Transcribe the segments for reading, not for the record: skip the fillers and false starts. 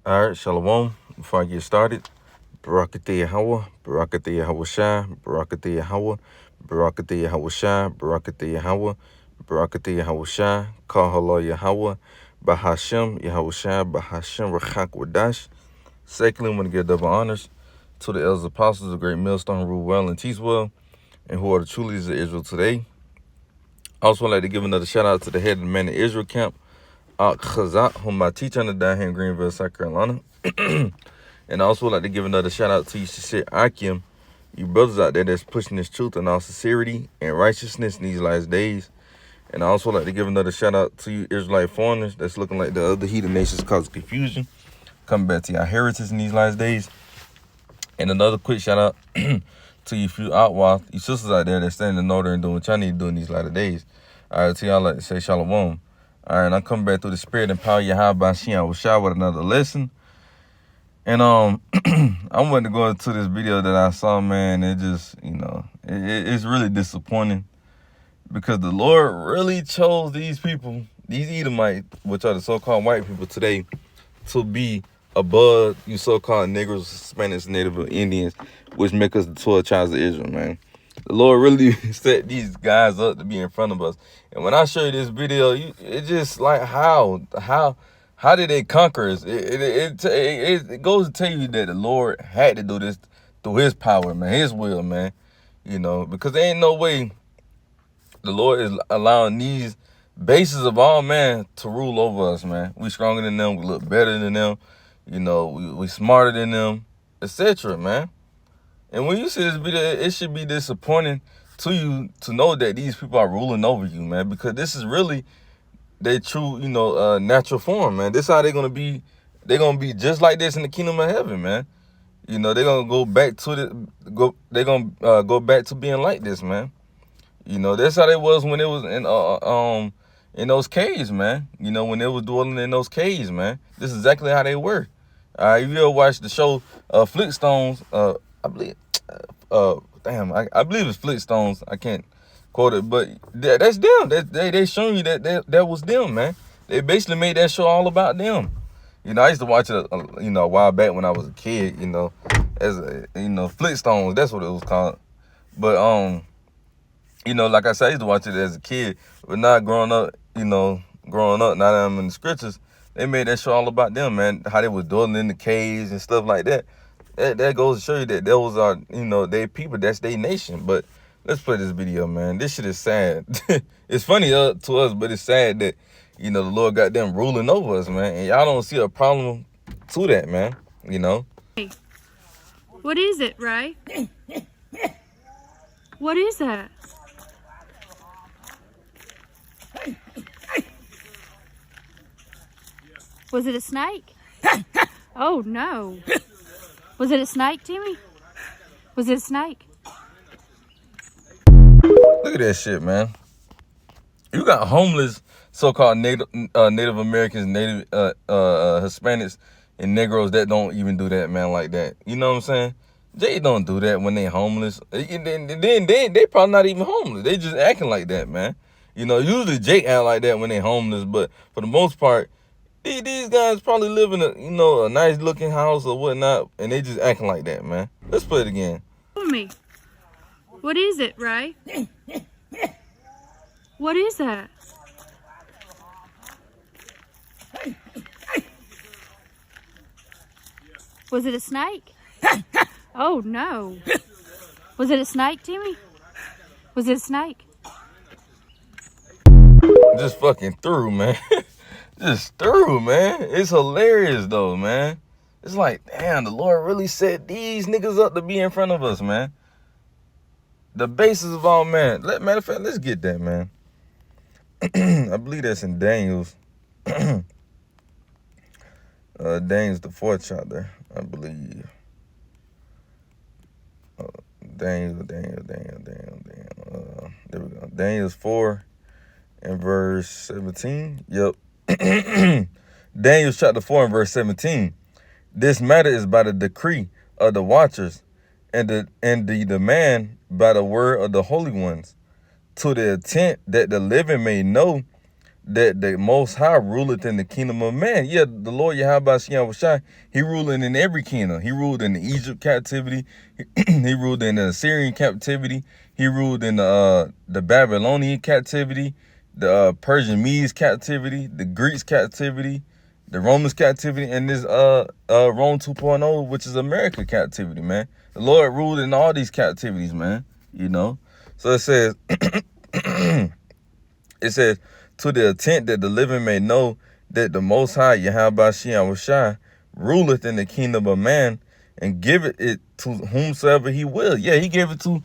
All right, Shalom. Before I get started, Barakatah Yahweh, Barakatah Yahweh Shai, Barakatah Yahweh, Barakatah Yahweh Shai, Barakatah Yahweh, Barakatah Yahweh Shai, Kahala Yahweh, Bahashem Yahweh Shai, Bahashem Rachak Wadash. Secondly, I want to give double honors to the elders apostles of Great Millstone, who rule well and teach well, and who are the true leaders of Israel today. I also would like to give another shout out to the head of the Man of Israel camp, Chazat, whom I teach under down here in Greenville, South Carolina. And I also would like to give another shout out to you, Shishir Akim, you brothers out there that's pushing this truth in all sincerity and righteousness in these last days. And I also like to give another shout out to you Israelite foreigners that's looking like the other heathen nations causing confusion, coming back to your heritage in these last days. And another quick shout out to you few outlaws, you sisters out there that's standing in order and doing what y'all need to do in these latter days. All right, to y'all like to say shalom. All right, I'm coming back through the spirit and power Yahweh Shia Shah with another lesson. And I wanted to go into this video that I saw, man. It just, it's really disappointing because the Lord really chose these people, these Edomites, which are the so-called white people today, to be above you so-called Negroes, Hispanics, Native Indians, which make us the 12 tribes of Israel, man. The Lord really set these guys up to be in front of us. And when I show you this video, it just like how did they conquer us? It goes to tell you that the Lord had to do this through his power, man, his will, man. Because there ain't no way the Lord is allowing these bases of all man to rule over us, man. We stronger than them, we look better than them, we smarter than them, etc., man. And when you see this video, it should be disappointing to you to know that these people are ruling over you, man, because this is really their true, natural form, man. This is how they're gonna be. They're gonna be just like this in the kingdom of heaven, man. They're gonna go back to They're gonna go back to being like this, man. That's how they was when it was in those caves, man. When they was dwelling in those caves, man. This is exactly how they were. If you ever watched the show Flintstones, I believe, I believe it's Flintstones. I can't quote it, but that's them. They showing you that was them, man. They basically made that show all about them. I used to watch it, a while back when I was a kid. As Flintstones. That's what it was called. But like I said, I used to watch it as a kid, but not growing up. Now that I'm in the scriptures, they made that show all about them, man. How they was dwelling in the caves and stuff like that. That goes to show you that those are, they people, that's their nation. But let's play this video, man. This shit is sad. It's funny to us, but it's sad that, the Lord got them ruling over us, man. And y'all don't see a problem to that, man. Hey, what is it, Ray? What is that? Was it a snake? Oh, no. Was it a snake, Timmy? Was it a snake? Look at that shit, man. You got homeless so-called Native Americans, Native Hispanics, and Negroes that don't even do that, man, like that. You know what I'm saying? They don't do that when they homeless. Then they probably not even homeless. They just acting like that, man. Usually Jake act like that when they homeless, but for the most part, these guys probably live in a nice looking house or whatnot, and they just acting like that, man. Let's play it again. Tell me. What is it, Ray? What is that? Was it a snake? Oh, no. Was it a snake, Timmy? Was it a snake? Just fucking through, man. Just through, man. It's hilarious, though, man. It's like, damn, the Lord really set these niggas up to be in front of us, man. The basis of all man. Matter of fact, let's get that, man. I believe that's in Daniel's. Daniel's the 4th chapter, I believe. Daniel. There we go. Daniel's 4 and verse 17. Yep. Daniel chapter 4 and verse 17. This matter is by the decree of the watchers and the demand by the word of the holy ones, to the intent that the living may know that the Most High ruleth in the kingdom of man. Yeah, the Lord Yahweh Shai, he ruling in every kingdom. He ruled in the Egypt captivity. He ruled in the Assyrian captivity. He ruled in the Babylonian captivity, the Persian Medes captivity, the Greeks captivity, the Romans captivity, and this Rome 2.0, which is America captivity, man. The Lord ruled in all these captivities, man. You know? So it says, it says, to the intent that the living may know that the Most High, Yahweh Shai, ruleth in the kingdom of man, and giveth it to whomsoever he will. Yeah, he gave it to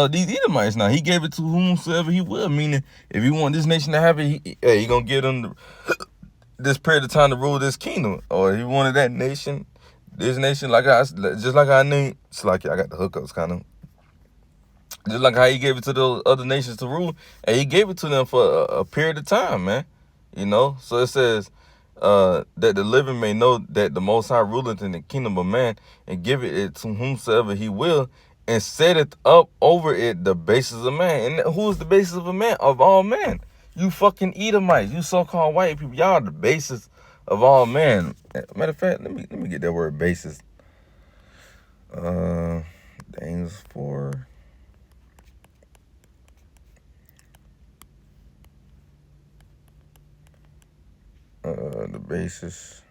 these Edomites now. He gave it to whomsoever he will, meaning if you want this nation to have it, he gonna give them this period of time to rule this kingdom. Or he wanted that nation, this nation, just like I knew, it's like I got the hookups kind of. Just like how he gave it to the other nations to rule, and he gave it to them for a period of time, man. You know? So it says that the living may know that the Most High ruleth in the kingdom of man, and give it to whomsoever he will, and setteth up over it the basis of man. And who is the basis of a man? Of all men. You fucking Edomites, you so-called white people, y'all are the basis of all men. Matter of fact, let me get that word basis. Things for... the basis.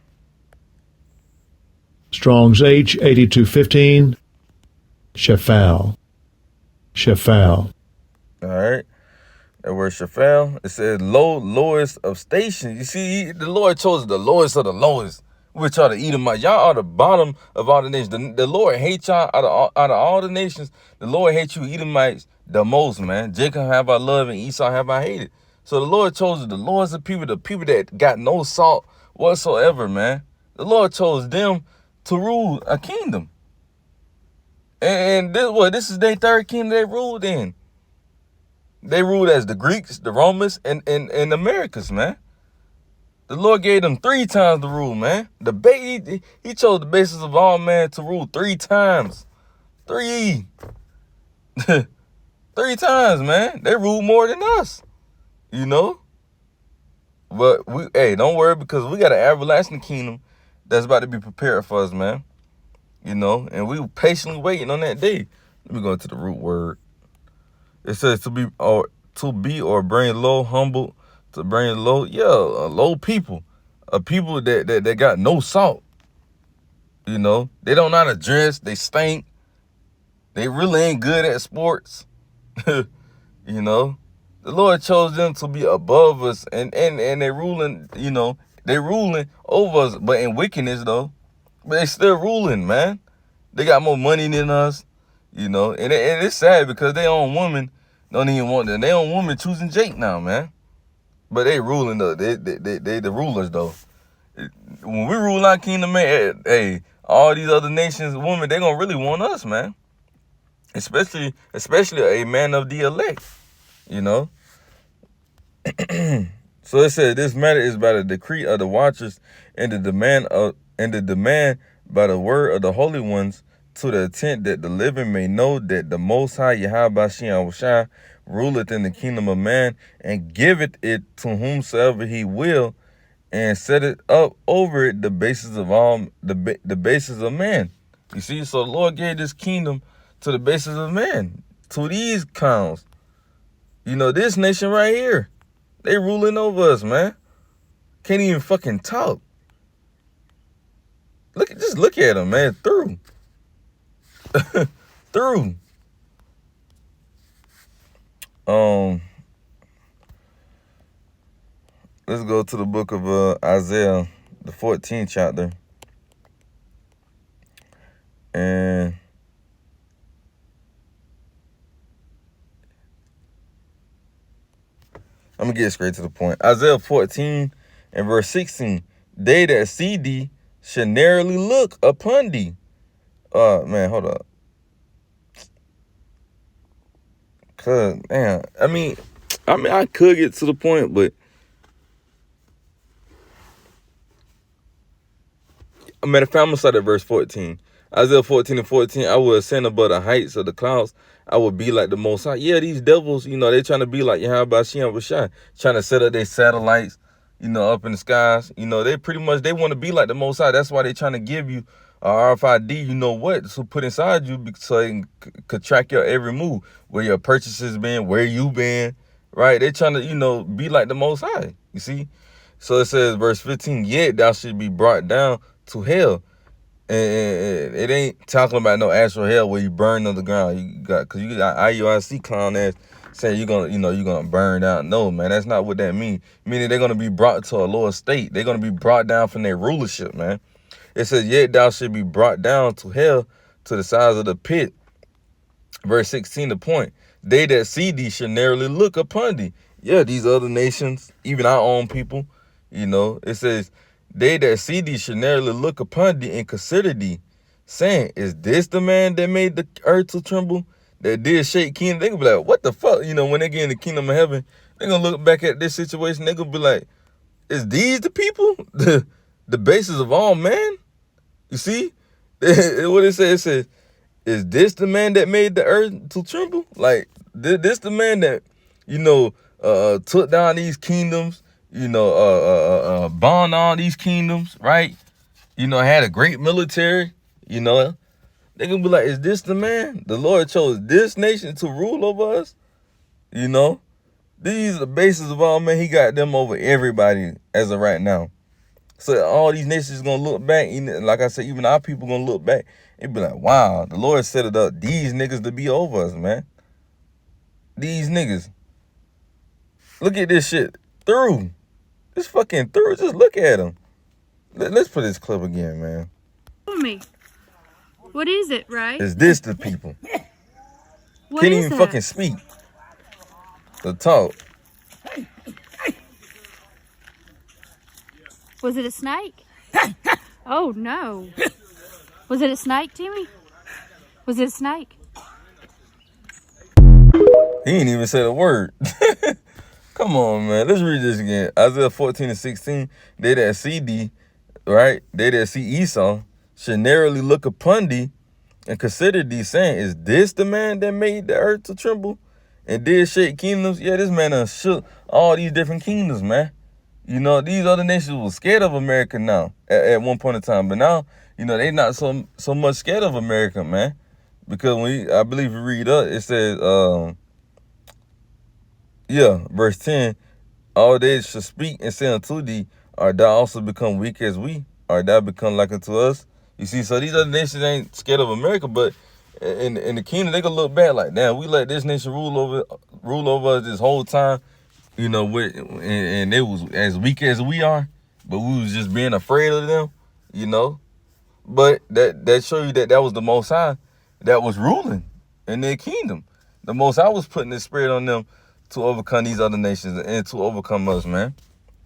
Strong's H8215. Shephal. All right. That word Shephal. It says lowest of station. You see, the Lord chose the lowest of the lowest, which are the Edomites. Y'all are the bottom of all the nations. The Lord hates y'all out of all the nations. The Lord hates you Edomites the most, man. Jacob have I loved and Esau have I hated. So the Lord chose the lowest of people, the people that got no salt whatsoever, man. The Lord chose them to rule a kingdom. And this is their third kingdom they ruled in. They ruled as the Greeks, the Romans, and the Americas, man. The Lord gave them 3 times to rule, man. He chose the basis of all man to rule 3 times. 3 times, man. They ruled more than us. You know? But don't worry, because we got an everlasting kingdom that's about to be prepared for us, man. You know, and we patiently waiting on that day. Let me go into the root word. It says to be or bring low, humble, to bring low. Yeah, a low people. A people that got no salt. You know, they don't know how to dress. They stink. They really ain't good at sports. You know. The Lord chose them to be above us, and they ruling, you know, they ruling over us, but in wickedness though. But they still ruling, man. They got more money than us, you know, and it's sad because their own woman don't even want them. Their own woman choosing Jake now, man. But they ruling though. They the rulers though. When we rule our kingdom, man, hey, all these other nations, women, they gonna really want us, man. Especially a man of the elect. You know. So it said this matter is by the decree of the watchers and the demand by the word of the holy ones, to the intent that the living may know that the Most High Yahweh Shai ruleth in the kingdom of man, and giveth it to whomsoever he will, and set it up over it the basis of all the basis of man. You see, so the Lord gave this kingdom to the basis of man, to these clowns. You know, this nation right here, they ruling over us, man. Can't even fucking talk. Just look at them, man. Through. Through. Let's go to the book of Isaiah, the 14th chapter. And I'm going to get straight to the point. Isaiah 14 and verse 16. They that see thee should narrowly look upon thee. Man, hold up. Cause, man, I mean, I could get to the point, but matter of fact, I'm gonna start at verse 14. Isaiah 14:14, I will ascend above the heights of the clouds. I will be like the Most High. Yeah, these devils, they trying to be like Yahweh Shem Rashai, trying to set up their satellites, up in the skies. They pretty much, they want to be like the Most High. That's why they trying to give you a RFID, so put inside you so it could track your every move, where your purchases been, where you been, right? They trying to, be like the Most High, you see? So it says, verse 15, yet thou should be brought down to hell. And it ain't talking about no actual hell where you burn on the ground. Cause you got IUIC clown ass saying you're gonna burn out. No, man, that's not what that means. Meaning they're gonna be brought to a lower state. They're gonna be brought down from their rulership, man. It says, yet thou should be brought down to hell, to the sides of the pit. Verse 16, the point. They that see thee should narrowly look upon thee. Yeah, these other nations, even our own people, it says, they that see thee should narrowly look upon thee and consider thee, saying, is this the man that made the earth to tremble, that did shake kingdom? They gonna be like, what the fuck? When they get in the kingdom of heaven, they gonna look back at this situation, they gonna be like, is these the people? The basis of all man? You see? What it says, is this the man that made the earth to tremble? Like, this the man that, took down these kingdoms, bound all these kingdoms, right? Had a great military, they gonna be like, is this the man? The Lord chose this nation to rule over us? These are the basis of all men. He got them over everybody as of right now. So all these nations gonna look back, like I said, even our people gonna look back and be like, wow, the Lord set it up, these niggas to be over us, man. These niggas. Look at this shit. Through. It's fucking through. Just look at them. Let's put this clip again, man. Tell me. What is it, right? Is this the people? What Can't is even that? fucking speak. The talk. Was it a snake? Oh, no. Was it a snake, Timmy? Was it a snake? He ain't even said a word. Come on, man. Let's read this again. Isaiah 14:16. They that see thee, right? They that see Esau should narrowly look upon thee and consider thee, saying, is this the man that made the earth to tremble and did shake kingdoms? Yeah, this man done shook all these different kingdoms, man. These other nations were scared of America now at one point in time. But now, they not so much scared of America, man. Because I believe you read up, it says, verse 10, all they shall speak and say unto thee, art thou also become weak as we? Art thou become like unto us? You see, so these other nations ain't scared of America, but in the kingdom, they gonna look back like, damn, we let this nation rule over us this whole time. And it was as weak as we are, but we was just being afraid of them, But that show you that was the Most High that was ruling in their kingdom. The Most High was putting His spirit on them to overcome these other nations and to overcome us, man.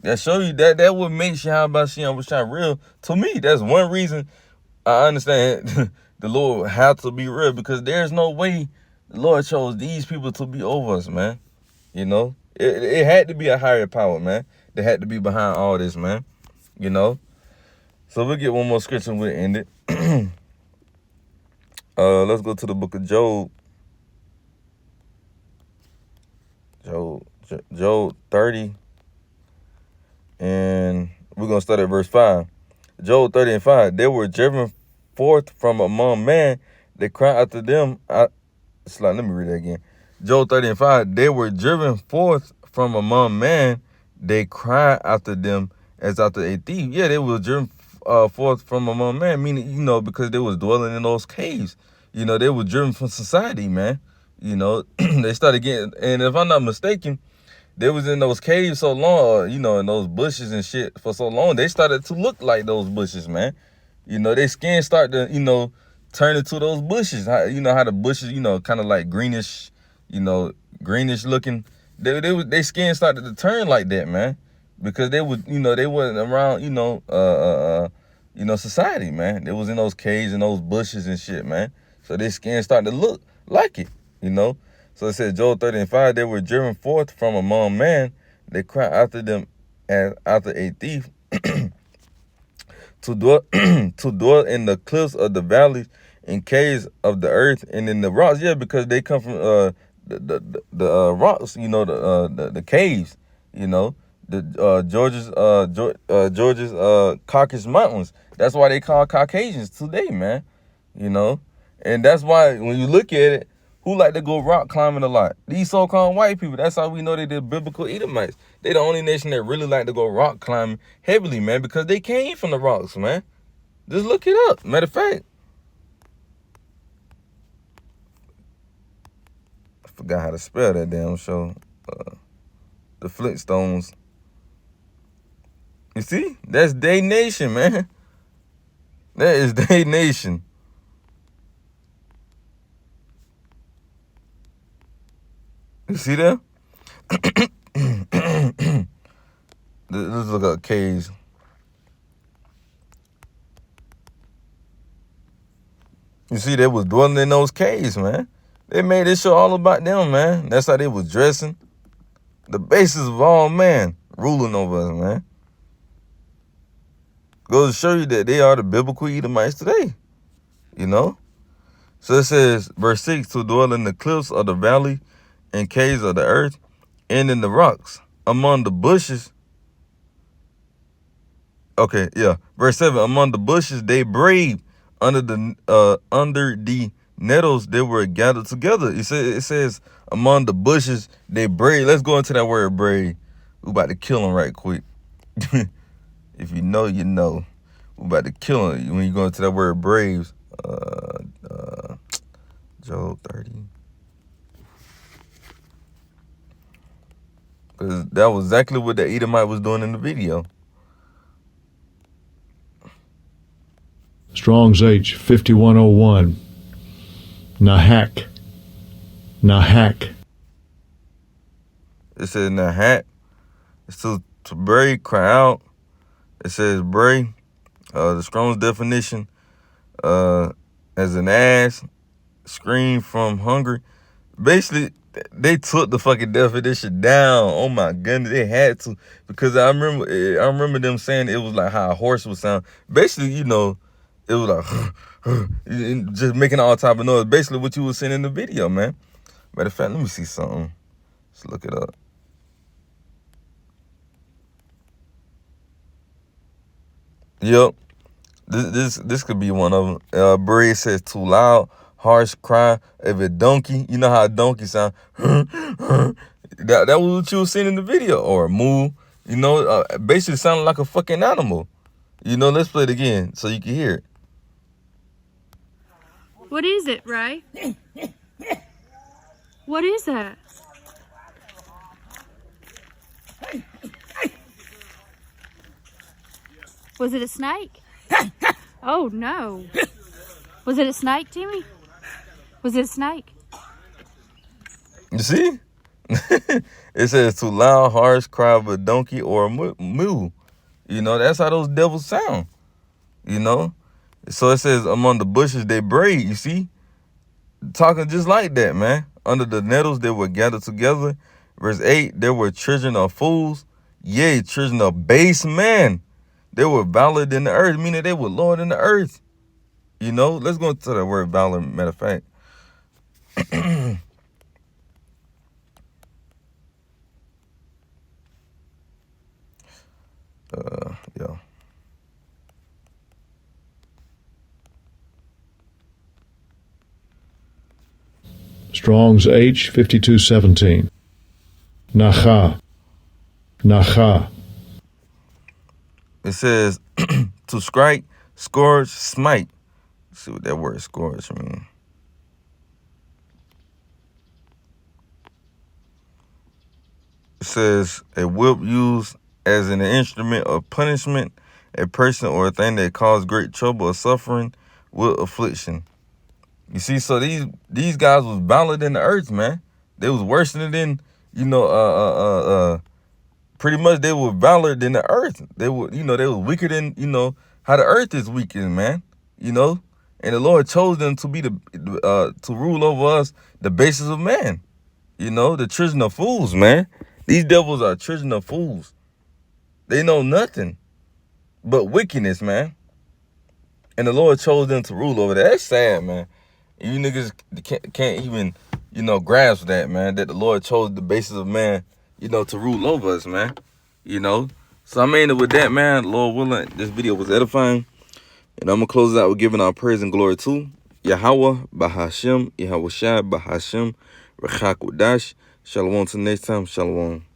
That show you that what makes Yahweh Shem Rashai real. To me, that's one reason I understand the Lord had to be real, because there's no way the Lord chose these people to be over us, man. It had to be a higher power, man. That had to be behind all this, man. So we'll get one more scripture and we'll end it. Let's go to the book of Job. Job 30. And we're going to start at verse 5. Job 30 and 5. They were driven forth from among man. They cried after them. Let me read that again. Job 30 and 5. They were driven forth from among man. They cried after them as after a thief. Yeah, they were driven forth from among man, meaning, because they was dwelling in those caves. They were driven from society, man. They started getting, and if I'm not mistaken, they was in those caves so long, in those bushes and shit for so long, they started to look like those bushes, man. Their skin started to, turn into those bushes. How the bushes, kind of like greenish, greenish looking. Their skin started to turn like that, man, because they would, they wasn't around, society, man. They was in those caves and those bushes and shit, man. So their skin started to look like it, So it said, Job 30 and 5, they were driven forth from among man. They cried after them as after a thief. to dwell to dwell in the cliffs of the valleys and caves of the earth and in the rocks. Yeah, because they come from the rocks, you know, the caves, you know, the Georgia's Caucasus Mountains. That's why they call Caucasians today, man. You know, and that's why when you look at it, who like to go rock climbing a lot? These so-called white people. That's how we know they the biblical Edomites. They the only nation that really like to go rock climbing heavily, man, because they came from the rocks, man. Just look it up. Matter of fact, I forgot how to spell that damn show. The Flintstones. You see? That's they nation, man. That is they nation. You see that? Let's look up caves. You see, they was dwelling in those caves, man. They made this show all about them, man. That's how they was dressing. The basis of all man ruling over us, man. Goes to show you that they are the biblical Edomites today. You know? So it says, verse 6, to dwell in the cliffs of the valley and caves of the earth and in the rocks, among the bushes. Okay, yeah. Verse 7, among the bushes they braved, under the nettles they were gathered together. It says among the bushes they brave. Let's go into that word brave. We about to kill them right quick. If you know, you know. We about to kill them when you go into that word braves. Job 30. Because that was exactly what the Edomite was doing in the video. Strong's H 5101. Nahak. Nahak. It says Nahak. It's to bray, cry out. It says bray. The Strong's definition, as an ass, scream from hunger. Basically, they took the fucking definition down. Oh my goodness, they had to, because I remember them saying it was like how a horse would sound. Basically, you know, it was like just making all type of noise. Basically, what you were seeing in the video, man. Matter of fact, let me see something. Let's look it up. Yep, this could be one of them. Bray says too loud, harsh cry of a donkey. You know how a donkey sound. That was what you were seeing in the video. Or moo. You know, basically sounding like a fucking animal. You know, let's play it again so you can hear it. What is it, Ray? What is that? Was it a snake? Oh no. Was it a snake, Timmy? Was it a snake? You see? It says too loud, harsh cry of a donkey or a moo. You know, that's how those devils sound. You know? So it says among the bushes they brayed, you see? Talking just like that, man. Under the nettles they were gathered together. Verse 8, there were children of fools, yea, children of base men. They were valid in the earth, meaning they were Lord in the earth. You know, let's go into that word valid, matter of fact. Yeah. Strong's H 5217. Nacha. Nacha. It says to strike, scourge, smite. Let's see what that word scourge means. It says a whip used as an instrument of punishment, a person or a thing that caused great trouble or suffering with affliction. You see, so these guys was violent in the earth, man. They was worse than, you know, pretty much they were violent than the earth. They were, you know, they were weaker than, you know, how the earth is weakened, man. You know, and the Lord chose them to be to rule over us, the basis of man. You know, the children of fools, man. These devils are children of fools. They know nothing but wickedness, man. And the Lord chose them to rule over that. That's sad, man. And you niggas can't even, grasp that, man, that the Lord chose the basis of man, to rule over us, man. So I mean, with that, man, Lord willing, this video was edifying. And I'm going to close it out with giving our praise and glory to Yahweh, Bahashem, Yahweh Shai, Bahashem, Rechak Wadash. Shalom till next time. Shalom.